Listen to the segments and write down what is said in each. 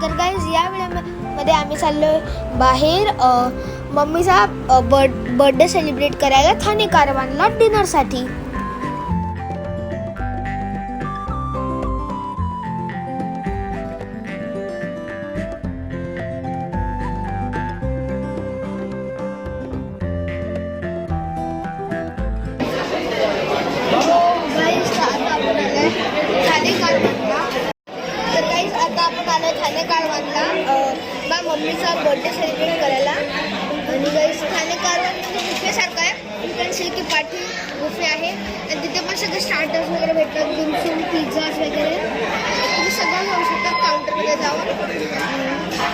तर गाईज या वेळेमध्ये आम्ही चाललो बाहेर मम्मीचा बर्थडे सेलिब्रेट करायला ठाणे कारवानला डिनरसाठी. ठाणे कारवानला माझ्या मम्मीचा बर्थडे सेलिब्रेट करायला. आणि गाईस ठाणे कारवान म्हणजे बुफेसारखं आहे. पण की पाठी बुफे आहे आणि तिथे पण सगळे स्टार्टर्स वगैरे भेटतात, बिमसून पिझ्झाज वगैरे तुम्ही सगळं घेऊ शकता काउंटरमध्ये जाऊन.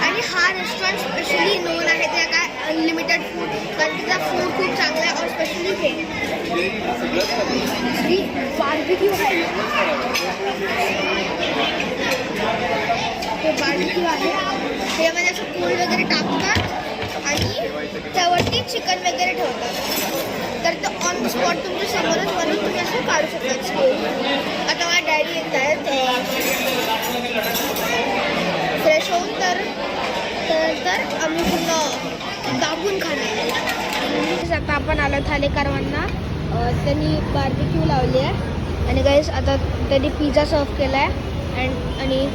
आणि हा रेस्टॉरंट स्पेशली नोन आहे त्या काय अनलिमिटेड फूड, कारण तिचा फूड खूप चांगला आहे. और स्पेशली हे बार्बिक्यू आहे, ते बार्बिक्यू आहे. त्यामध्ये असं कोळ वगैरे टाकतात आणि त्यावरती चिकन वगैरे ठेवतात. तर ते ऑन द स्पॉट तुमच्या समोरच बनवून तुम्ही असं काढू शकता स्केल. आता माझ्या डॅडी येत आहेत फ्रेश होऊन, तर आम्ही पुन्हा दाबून खाणार. आता आपण आलो ठाणे कारवांना. त्यांनी बार्बिक्यू लावली आहे आणि गाईस आता त्यांनी पिझ्झा सर्व केला आहे आणि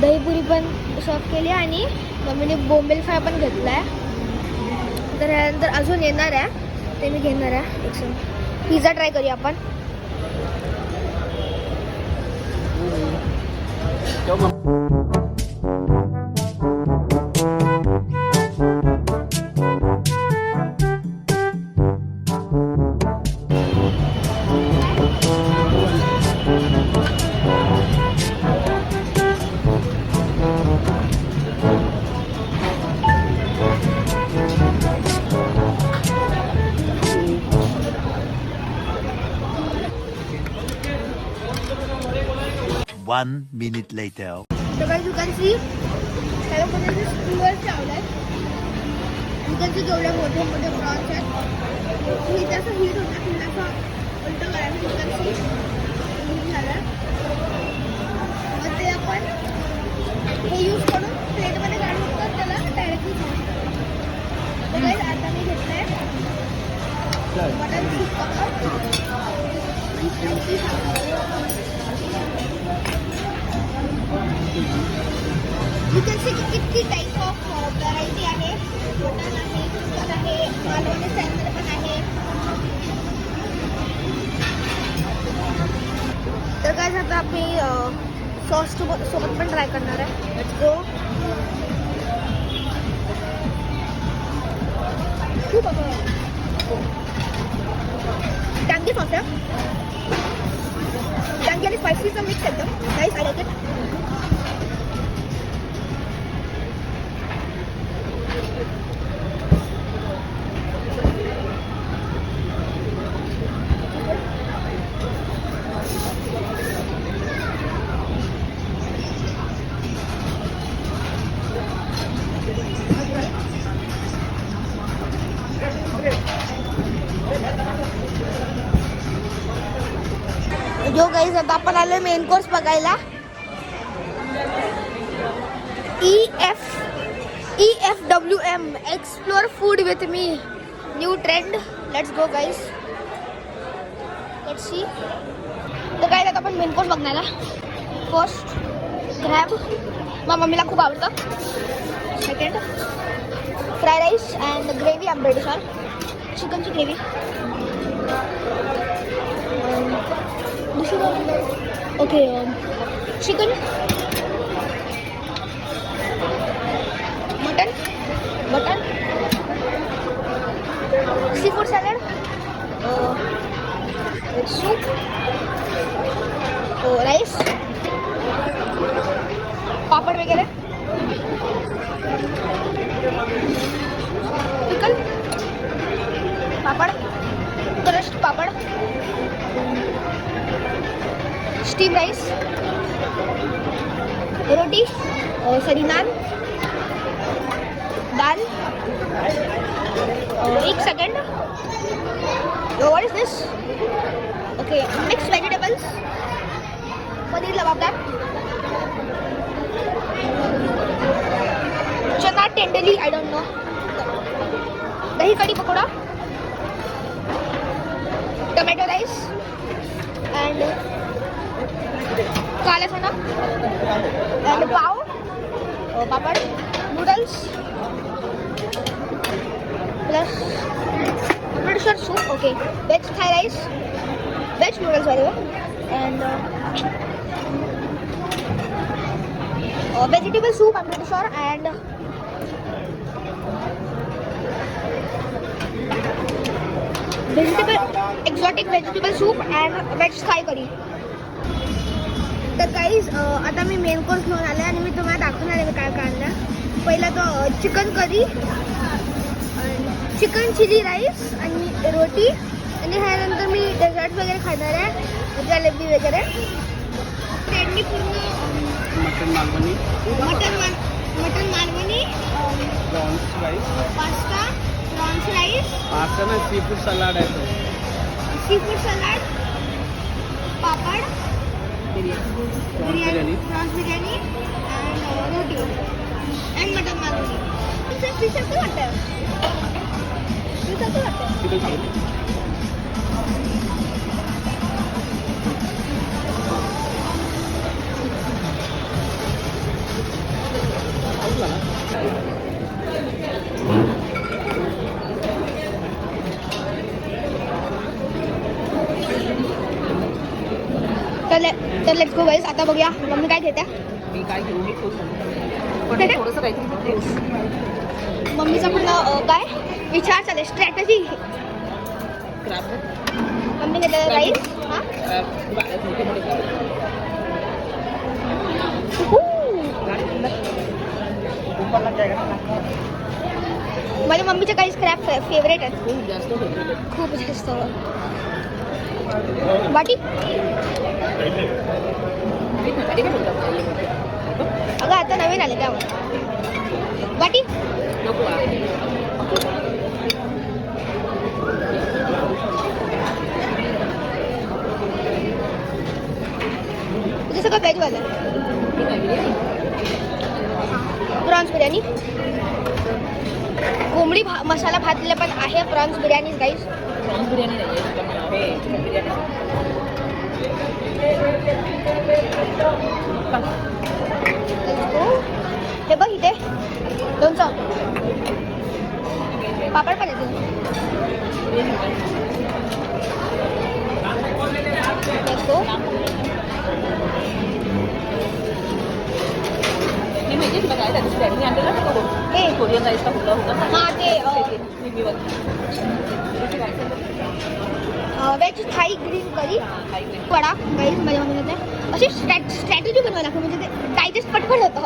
दहीपुरी पण सर्व केली आहे आणि मम्मीने बोंबेल फ्राय पण घेतला आहे. तर यानंतर अजून येणार आहे ते मी घेणार आहे. एक पिझ्झा ट्राय करूया आपण. One minute later. So guys, you can see त्याला कोणी स्क्रूवर ठेवलाय. You can see केवढे मोठे मोठे प्रॉन्स आहेत. हे त्याचं हीट होतं की त्याचं उलटं करायचं. You can see हीट झालं. मग ते आपण हे यूज करून प्लेटमध्ये काढू शकतो, त्याला डायरेक्टली खाऊ शकतो. तर गाईज आता मी घेतलंय मटन सूप पक्का. You can see किती टाइप ऑफ व्हरायटी आहे. मटन आहे, चिकन आहे, मालवणी स्टाईलमध्ये पण आहे. तर काय आता मी सॉस सोबत पण ट्राय करणार आहे. Let's go. खूप टँगी सॉस आहे. टँगी आणि स्पायसीचं मिक्स एकदम नाईस. I like it. जो गाईज आता आपण आलोय मेन कोर्स बघायला. EFWM explore food with me, new trend. Let's go guys, let's see. तर काय आता आपण मेन कोर्स बघणार आहे. फर्स्ट क्रॅब, माझ्या मम्मीला खूप आवडतं. Second fry rice and gravy. I am pretty sure चिकनची gravy. Okay chicken, mutton, seafood salad, soup, rice, papad वगैरे, pickle, papad, crust papad, steam rice, roti, sorry naan, dal. एक second. What is this? Okay mix vegetables, paneer lababdar, tenderly, I don't know. Dahi kadhi pakoda, tomato rice and kala chana and pav, papad, noodles plus sure soup. Okay, veg Thai rice, veg noodles by the way, and vegetable soup I'm pretty sure, and exotic vegetable soup and veg Thai curry. तर guys आता मी main course घेऊन आले आणि मी तुम्हाला दाखवणार आहे मी काय काय आणलं. पहिला तो chicken curry, chicken chilli rice आणि रोटी, आणि ह्यानंतर मी डेझर्ट वगैरे खाणार आहे, जलेबी वगैरे. त्यांनी पूर्ण mutton Malvani, mutton Malvani, prawns rice, pasta, prawns rice, pasta ना सी फूड सलाड आहे तो, seafood salad, papad, biryani, prawns biryani and roti and mutton Malvani. Fish असं वाटतं, फिश असं वाटतं. Chicken salad. तर लेट्स गो गाईज. आता बघूया मम्मी काय घेत्या. मी काय घेऊ, मी थोडंसं काहीतरी. मम्मीचा पूर्ण काय विचार चालेल, स्ट्रॅटजी. मम्मी घेतलं राईस. हां, माझ्या मम्मीचे काही स्क्रॅप फेवरेट आहेत खूप जास्त. वाटी अगं आता नवीन आले त्यावर. वाटी तुझं सगळं व्हेजवालं. प्रॉन्स बिर्याणी, कोंबडी मसाला भात दिला पण आहे. Prawns biryani guys. Prawns biryani नाही आहे, चिकन बिर्याणी. हे बघ इथे लोणचं, पापड पण येते. कोरियन राईसचा होता. हां ते veg Thai green curry vada guys माझ्या मम्मीने अशी स्ट्रॅटेजी बनवायला लागते, म्हणजे ते डायजेस्ट पटपट होतं.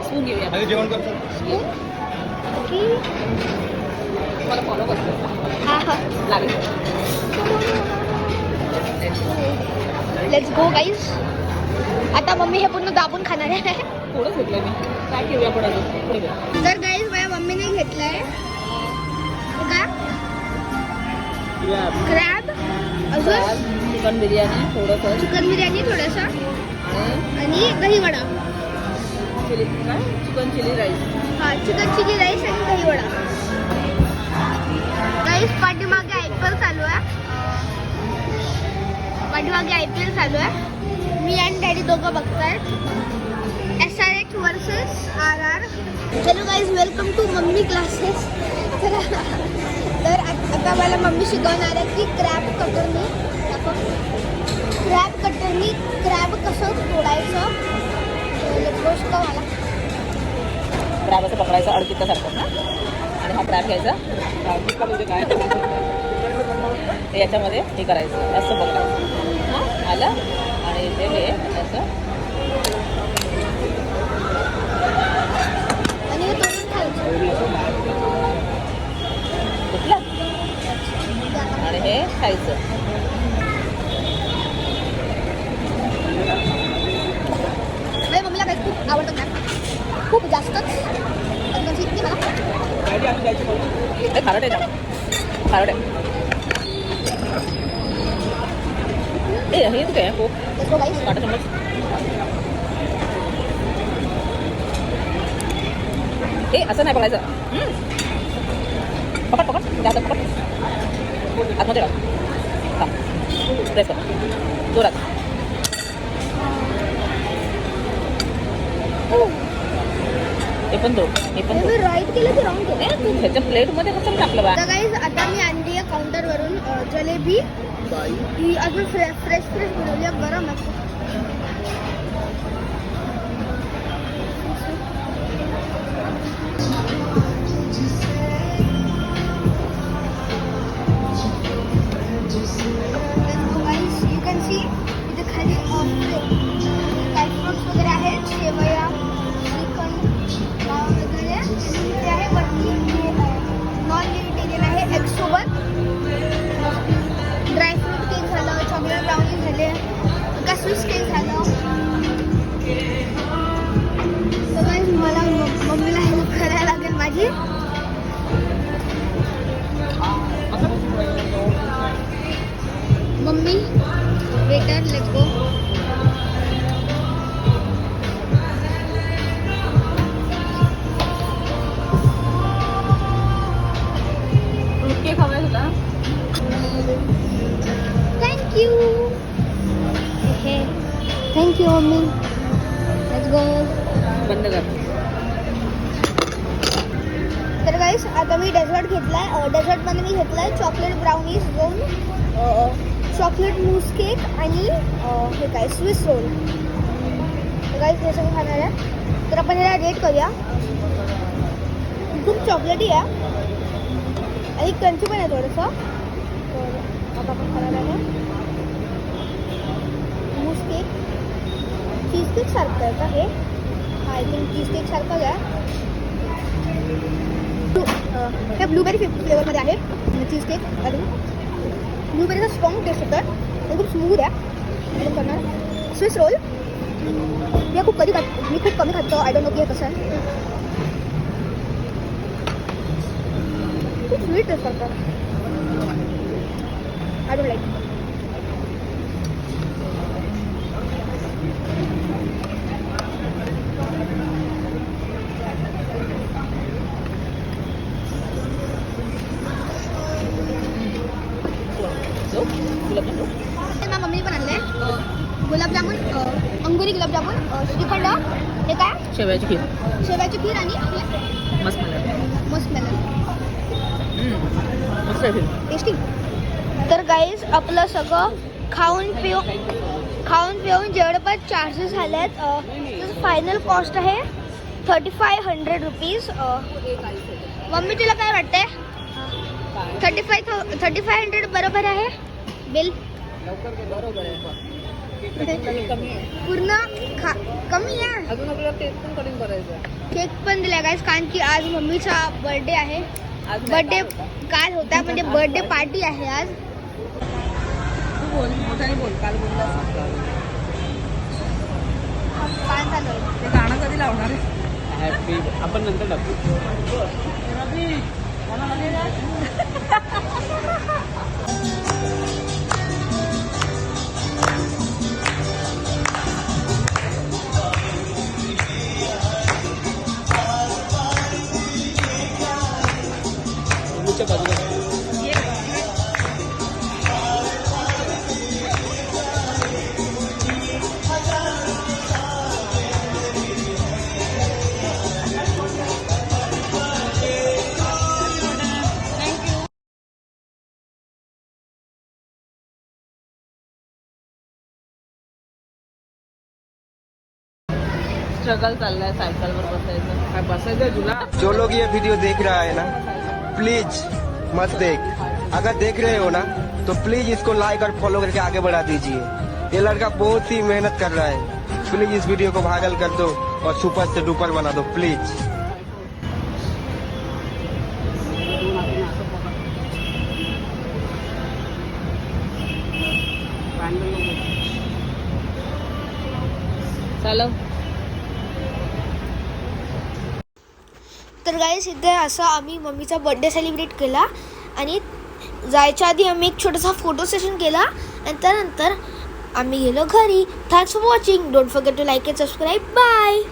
स्पून घेऊया, जेवण करतो. मला फॉलो करतो. हां हां लागेल. Let's go guys. आता मम्मी हे पूर्ण दाबून खाणार आहे. थोडंच घेतलंय मी, काय घेऊया आपण अजून. तर गाईज माझ्या मम्मीने घेतलंय का क्रॅब, अजून चिकन बिर्याणी थोडंसं, चिकन बिर्याणी थोडंसं आणि dahi vada. Chicken chilli rice. हां चिकन चिली राईस आणि दही वडा. गाईज पाठीमागे IPL चालू आहे, पाठीमागे IPL चालू आहे. मी आणि डॅडी दोघं बघतायत. SRH versus RR. Hello guys, welcome to mummy classes. तर आता मला मम्मी शिकवणार आहे की क्रॅब कटरनी क्रॅब कसं तोडायचं. शिकव मला. क्रॅब असं पकडायचं अडकितासारखं ना, आणि हा क्रॅब घ्यायचा. म्हणजे काय याच्यामध्ये हे करायचं, असं पकडायचं. हां आलं, आणि इथे हे असं आणि हे तोडून खायचं. कुठलं, आणि हे खायचं. माझ्या मम्मीला काही खूप आवडतं ना, खूप जास्तच. हे खारट आहे ना, खारट आहे. हे तू काय हो काटा चम्मच. ए असं नाही पकडायचं. पकड पकड त्या हातात पकड. आतमध्ये टाक. हा प्रेस कर जोरात. हे पण दो हे पण दो. मी राईट केलं की रॉंग केलं? तू ह्याच्या प्लेटमध्ये कसं टाकलं बा? तर गाईज आता मी आणली आहे काउंटरवरून जलेबी. ही अजून फ्रेश बनवली आहे, गरम आहे. यू कॅन सी इथे खाली काय फ्रुट्स वगैरे आहेत, शेवया, श्रीखंड वगैरे. इथे आहे वरती नॉन व्हेजिटेरियन आहे एग सोबत. ड्रायफ्रूट केक झालं, चॉकलेट ब्राउनी झाले, कस्मिस केक झालं. तर गाईज मला मम्मीला हेल्प करायला लागेल माझी. Mummy waiter let's go. Cake हवाय तुला? Thank you. Thank you mummy. Let's go. बंद कर. तर गाईस आता मी डेझर्ट घेतलाय. डेझर्टमध्ये मी घेतलाय चॉकलेट ब्राउनीज दोन, चॉकलेट मूस केक आणि हे काय स्विस रोल. तर गाईस हे सगळं खाणार आहे. तर आपण ह्याला रेट करूया. खूप चॉकलेटी आहे आणि क्रंची पण आहे थोडंसं. तर आता आपण खाणार आहे मूस केक. चीज केक सारखं आहे का हे? आय थिंक चीज केक सारखंच आहे. हे ब्लूबेरी फ्लेवरमध्ये आहे चीज केक. आणि ब्लूबेरीचा स्ट्रॉंग टेस्ट होतं आणि खूप स्मूथ आहे. करणार स्विस रोल. मी खूप कमी खातो. आय डोंट नो की हे कसं आहे. खूप स्वीट टेस्ट करतात. I don't like. मम्मी पण आणले गुलाबजामुन, अंगुरी गुलाबजामुन, श्रीखंड, हे काय शेवयाची खीर. शेवयाची खीर आणि मस्त मेलन. मस्त मेलन. मस्त आहे. टेस्टी. तर गाईज आपलं सगळं खाऊन पिऊन जवळपास चार्जेस झाले आहेत. त्याचं फायनल कॉस्ट आहे 3500 रुपीज. मम्मी तुला काय वाटतंय? 3500 बरोबर आहे बिल? पूर्ण कमी आहे. अजून आपल्याला केक पण कटिंग करायचं. केक पण दिला गाईज कारण की आज मम्मीचा बर्थडे आहे. बर्थडे काल होता म्हणजे बर्थडे पार्टी आहे आज. बोल मोठ्याने बोल. काल बोलला काय चालू ते गाणं कधी लावणार आहे? हॅपी आपण नंतर टाकू. बाजूला स्ट्रगल चाललाय सायकलवर बसायचं. काय बसायचं तुला? जो लोग ये वीडियो देख रहा है ना, प्लीज मत देख. अगर देख रहे हो ना तो प्लीज इसको लाइक और फॉलो करके आगे बढ़ा दीजिए. ये लड़का बहुत ही मेहनत कर रहा है. प्लीज इस वीडियो को वायरल कर दो और सुपर से डुपर बना दो प्लीज. चालव. तर गाईस इथे असं आम्ही मम्मीचा बर्थडे सेलिब्रेट केला आणि जायच्या आधी आम्ही एक छोटासा फोटो सेशन केला आणि त्यानंतर आम्ही गेलो घरी. Thanks for watching. Don't forget to like and subscribe. Bye.